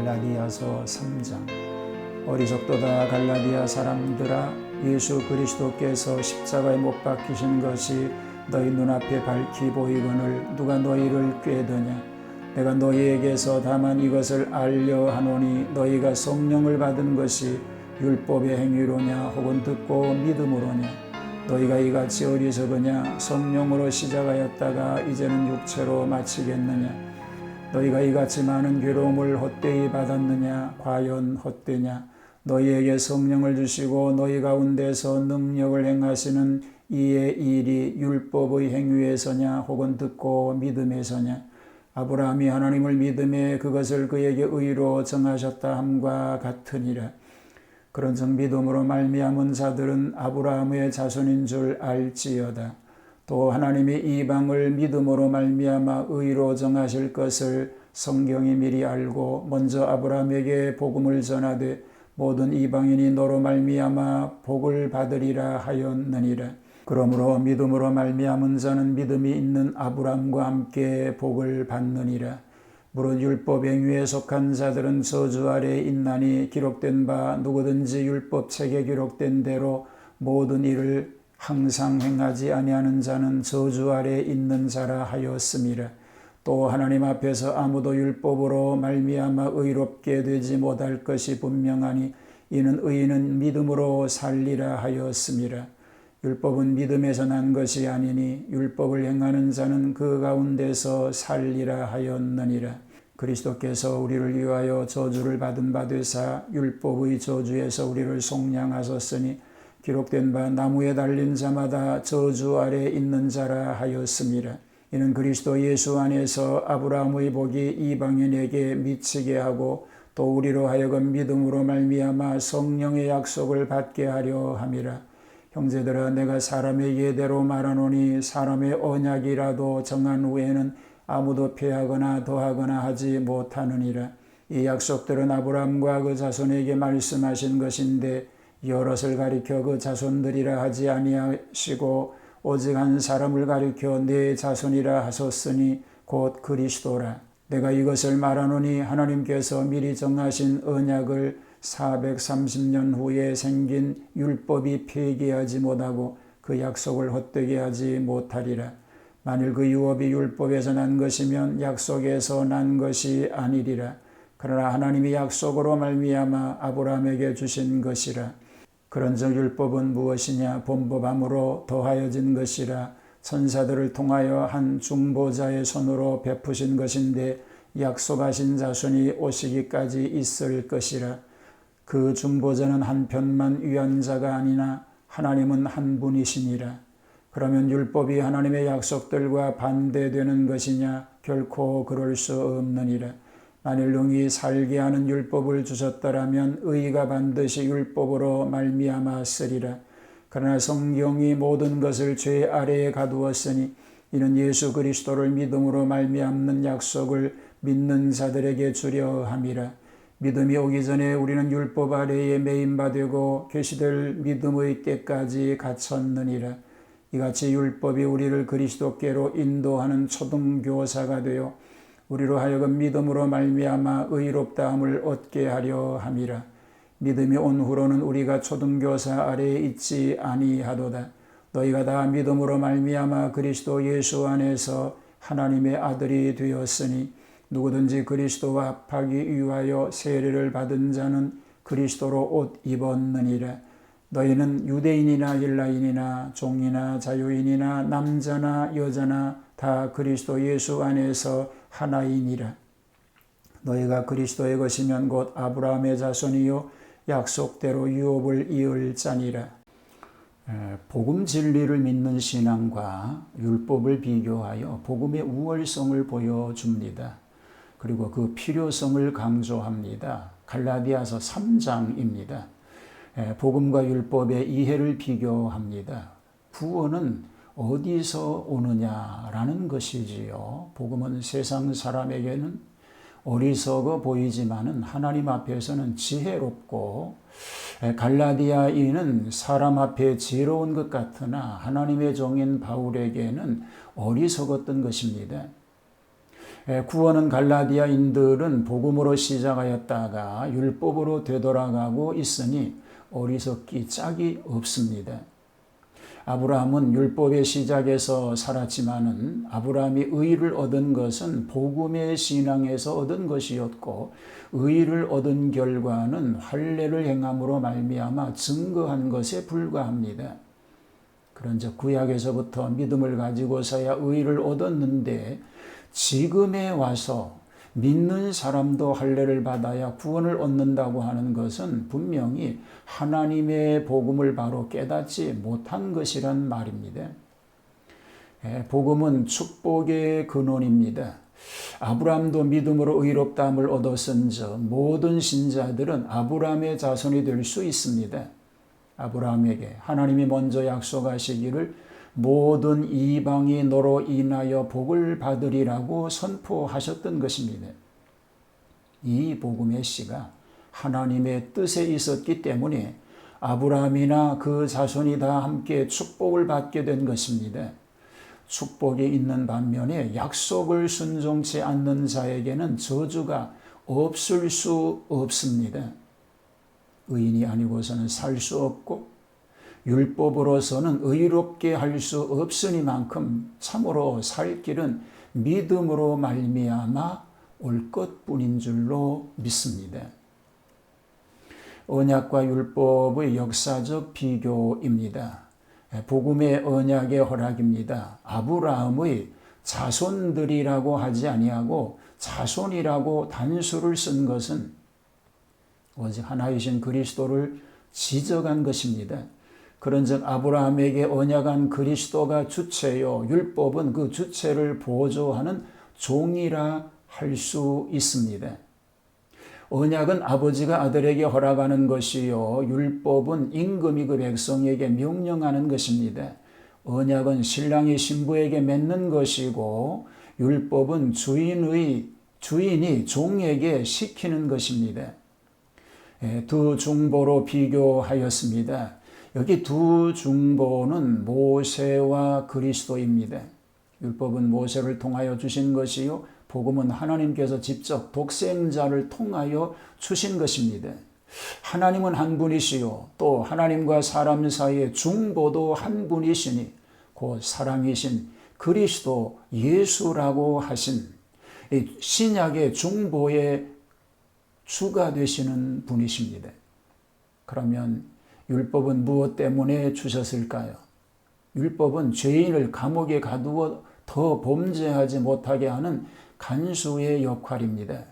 갈라디아서 3장. 어리석도다 갈라디아 사람들아, 예수 그리스도께서 십자가에 못 박히신 것이 너희 눈앞에 밝히 보이거늘 누가 너희를 꾀드냐. 내가 너희에게서 다만 이것을 알려 하노니 너희가 성령을 받은 것이 율법의 행위로냐 혹은 듣고 믿음으로냐. 너희가 이같이 어리석으냐. 성령으로 시작하였다가 이제는 육체로 마치겠느냐. 너희가 이같이 많은 괴로움을 헛되이 받았느냐. 과연 헛되냐. 너희에게 성령을 주시고 너희 가운데서 능력을 행하시는 이의 일이 율법의 행위에서냐 혹은 듣고 믿음에서냐. 아브라함이 하나님을 믿음에 그것을 그에게 의로 정하셨다 함과 같으니라. 그런즉 믿음으로 말미암은 자들은 아브라함의 자손인 줄 알지어다. 또 하나님이 이방을 믿음으로 말미암아 의로 정하실 것을 성경이 미리 알고 먼저 아브라함에게 복음을 전하되 모든 이방인이 너로 말미암아 복을 받으리라 하였느니라. 그러므로 믿음으로 말미암은 자는 믿음이 있는 아브라함과 함께 복을 받느니라. 무릇 율법 행위에 속한 자들은 저주 아래에 있나니 기록된 바 누구든지 율법 책에 기록된 대로 모든 일을 항상 행하지 아니하는 자는 저주 아래에 있는 자라 하였음이라. 또 하나님 앞에서 아무도 율법으로 말미암아 의롭게 되지 못할 것이 분명하니 이는 의인은 믿음으로 살리라 하였음이라. 율법은 믿음에서 난 것이 아니니 율법을 행하는 자는 그 가운데서 살리라 하였느니라. 그리스도께서 우리를 위하여 저주를 받은 바 되사 율법의 저주에서 우리를 속량하셨으니 기록된 바 나무에 달린 자마다 저주 아래에 있는 자라 하였음이라. 이는 그리스도 예수 안에서 아브라함의 복이 이방인에게 미치게 하고 또 우리로 하여금 믿음으로 말미암아 성령의 약속을 받게 하려 함이라. 형제들아, 내가 사람의 예대로 말하노니 사람의 언약이라도 정한 후에는 아무도 폐하거나 더하거나 하지 못하느니라. 이 약속들은 아브라함과 그 자손에게 말씀하신 것인데 여럿을 가리켜 그 자손들이라 하지 아니하시고 오직 한 사람을 가리켜 내 자손이라 하셨으니 곧 그리스도라. 내가 이것을 말하노니 하나님께서 미리 정하신 언약을 430년 후에 생긴 율법이 폐기하지 못하고 그 약속을 헛되게 하지 못하리라. 만일 그 유업이 율법에서 난 것이면 약속에서 난 것이 아니리라. 그러나 하나님이 약속으로 말미암아 아브라함에게 주신 것이라. 그런즉 율법은 무엇이냐. 본법함으로 더하여진 것이라. 천사들을 통하여 한 중보자의 손으로 베푸신 것인데 약속하신 자손이 오시기까지 있을 것이라. 그 중보자는 한편만 위한 자가 아니나 하나님은 한 분이시니라. 그러면 율법이 하나님의 약속들과 반대되는 것이냐? 결코 그럴 수 없느니라. 만일 능히 살게 하는 율법을 주셨더라면 의가 반드시 율법으로 말미암아 쓰리라. 그러나 성경이 모든 것을 죄 아래에 가두었으니 이는 예수 그리스도를 믿음으로 말미암는 약속을 믿는 자들에게 주려 함이라. 믿음이 오기 전에 우리는 율법 아래에 매인바 되고 계시될 믿음의 때까지 갇혔느니라. 이같이 율법이 우리를 그리스도께로 인도하는 초등교사가 되어 우리로 하여금 믿음으로 말미암아 의롭다함을 얻게 하려 함이라. 믿음이 온 후로는 우리가 초등교사 아래에 있지 아니하도다. 너희가 다 믿음으로 말미암아 그리스도 예수 안에서 하나님의 아들이 되었으니 누구든지 그리스도와 합하기 위하여 세례를 받은 자는 그리스도로 옷 입었느니라. 너희는 유대인이나 헬라인이나 종이나 자유인이나 남자나 여자나 다 그리스도 예수 안에서 하나이니라. 너희가 그리스도의 것이면 곧 아브라함의 자손이요 약속대로 유업을 이을 자니라. 복음 진리를 믿는 신앙과 율법을 비교하여 복음의 우월성을 보여줍니다. 그리고 그 필요성을 강조합니다. 갈라디아서 3장입니다. 복음과 율법의 이해를 비교합니다. 구원은 어디서 오느냐라는 것이지요. 복음은 세상 사람에게는 어리석어 보이지만은 하나님 앞에서는 지혜롭고, 갈라디아인은 사람 앞에 지혜로운 것 같으나 하나님의 종인 바울에게는 어리석었던 것입니다. 구원은 갈라디아인들은 복음으로 시작하였다가 율법으로 되돌아가고 있으니 어리석기 짝이 없습니다. 아브라함은 율법의 시작에서 살았지만은 아브라함이 의를 얻은 것은 복음의 신앙에서 얻은 것이었고, 의를 얻은 결과는 할례를 행함으로 말미암아 증거한 것에 불과합니다. 그런즉 구약에서부터 믿음을 가지고서야 의를 얻었는데, 지금에 와서 믿는 사람도 할례를 받아야 구원을 얻는다고 하는 것은 분명히 하나님의 복음을 바로 깨닫지 못한 것이란 말입니다. 복음은 축복의 근원입니다. 아브라함도 믿음으로 의롭다함을 얻었은즉 모든 신자들은 아브라함의 자손이 될 수 있습니다. 아브라함에게 하나님이 먼저 약속하시기를 모든 이방이 너로 인하여 복을 받으리라고 선포하셨던 것입니다. 이 복음의 씨가 하나님의 뜻에 있었기 때문에 아브라함이나 그 자손이 다 함께 축복을 받게 된 것입니다. 축복이 있는 반면에 약속을 순종치 않는 자에게는 저주가 없을 수 없습니다. 의인이 아니고서는 살 수 없고 율법으로서는 의롭게 할 수 없으니만큼 참으로 살 길은 믿음으로 말미암아 올 것뿐인 줄로 믿습니다. 언약과 율법의 역사적 비교입니다. 복음의 언약의 허락입니다. 아브라함의 자손들이라고 하지 아니하고 자손이라고 단수를 쓴 것은 오직 하나이신 그리스도를 지적한 것입니다. 그런즉 아브라함에게 언약한 그리스도가 주체요, 율법은 그 주체를 보조하는 종이라 할 수 있습니다. 언약은 아버지가 아들에게 허락하는 것이요, 율법은 임금이 그 백성에게 명령하는 것입니다. 언약은 신랑이 신부에게 맺는 것이고, 율법은 주인이 종에게 시키는 것입니다. 두 중보로 비교하였습니다. 여기 두 중보는 모세와 그리스도입니다. 율법은 모세를 통하여 주신 것이요, 복음은 하나님께서 직접 독생자를 통하여 주신 것입니다. 하나님은 한 분이시요, 또 하나님과 사람 사이의 중보도 한 분이시니 곧 사랑이신 그리스도 예수라고 하신 신약의 중보의 주가 되시는 분이십니다. 그러면 율법은 무엇 때문에 주셨을까요? 율법은 죄인을 감옥에 가두어 더 범죄하지 못하게 하는 간수의 역할입니다.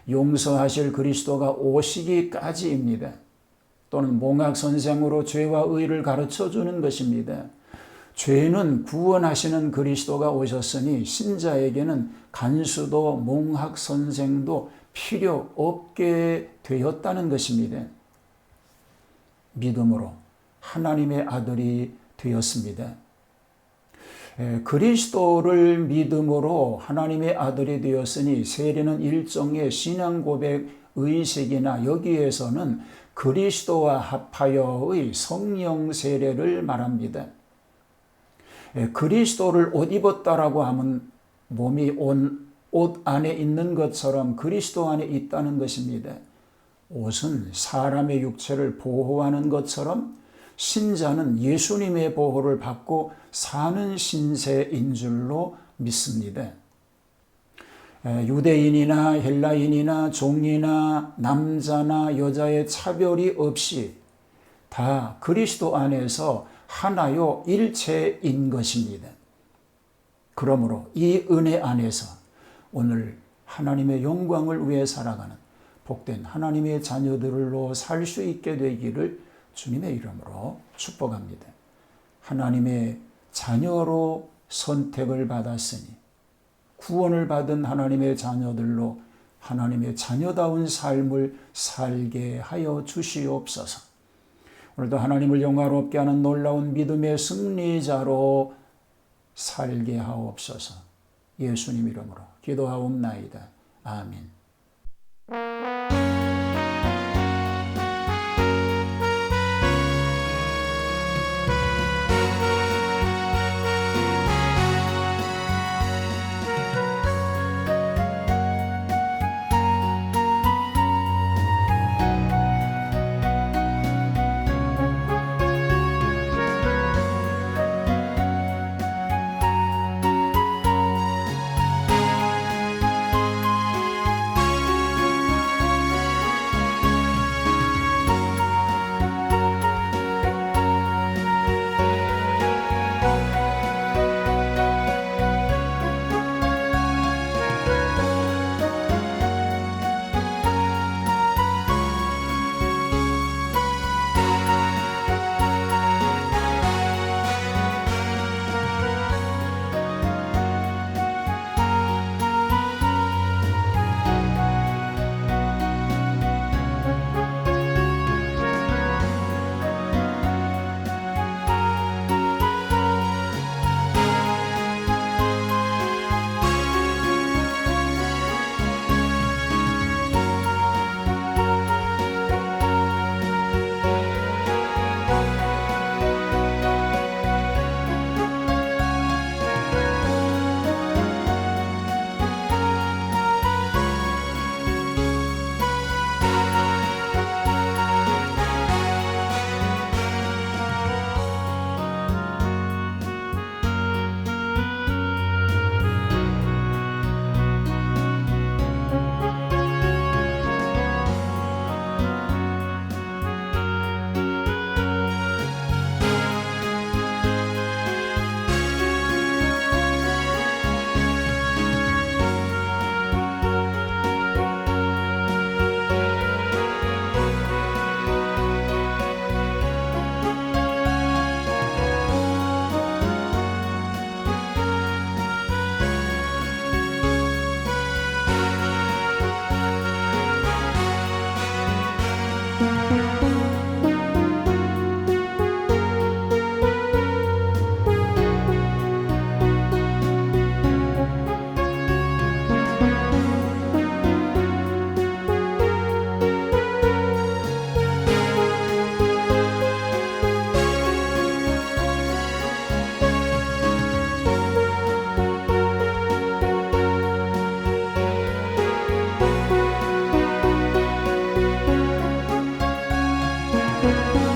용서하실 그리스도가 오시기까지입니다. 또는 몽학선생으로 죄와 의를 가르쳐주는 것입니다. 죄는 구원하시는 그리스도가 오셨으니 신자에게는 간수도 몽학선생도 필요 없게 되었다는 것입니다. 믿음으로 하나님의 아들이 되었습니다. 그리스도를 믿음으로 하나님의 아들이 되었으니 세례는 일종의 신앙 고백 의식이나 여기에서는 그리스도와 합하여의 성령 세례를 말합니다. 그리스도를 옷 입었다라고 하면 몸이 옷 안에 있는 것처럼 그리스도 안에 있다는 것입니다. 옷은 사람의 육체를 보호하는 것처럼 신자는 예수님의 보호를 받고 사는 신세인 줄로 믿습니다. 유대인이나 헬라인이나 종이나 남자나 여자의 차별이 없이 다 그리스도 안에서 하나요 일체인 것입니다. 그러므로 이 은혜 안에서 오늘 하나님의 영광을 위해 살아가는 복된 하나님의 자녀들로 살 수 있게 되기를 주님의 이름으로 축복합니다. 하나님의 자녀로 선택을 받았으니 구원을 받은 하나님의 자녀들로 하나님의 자녀다운 삶을 살게 하여 주시옵소서. 오늘도 하나님을 영화롭게 하는 놀라운 믿음의 승리자로 살게 하옵소서. 예수님 이름으로 기도하옵나이다. 아멘. 아멘.